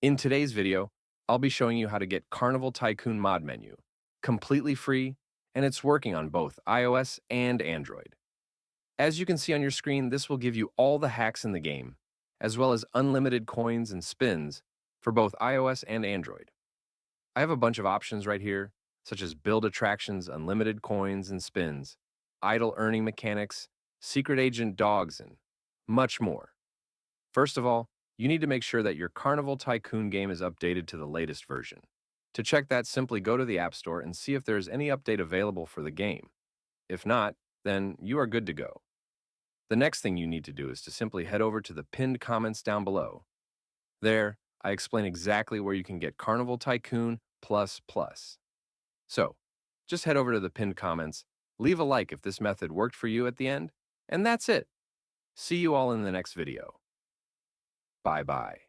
In today's video, I'll be showing you how to get Carnival Tycoon Mod menu, completely free, and it's working on both iOS and Android. As you can see on your screen, this will give you all the hacks in the game, as well as unlimited coins and spins for both iOS and Android. I have a bunch of options right here, such as build attractions, unlimited coins and spins, idle earning mechanics, secret agent dogs, and much more. First of all, you need to make sure that your Carnival Tycoon game is updated to the latest version. To check that, simply go to the App Store and see if there's any update available for the game. If not, then you are good to go. The next thing you need to do is to simply head over to the pinned comments down below. There, I explain exactly where you can get Carnival Tycoon Plus Plus. So, just head over to the pinned comments, leave a like if this method worked for you at the end, and that's it. See you all in the next video. Bye bye.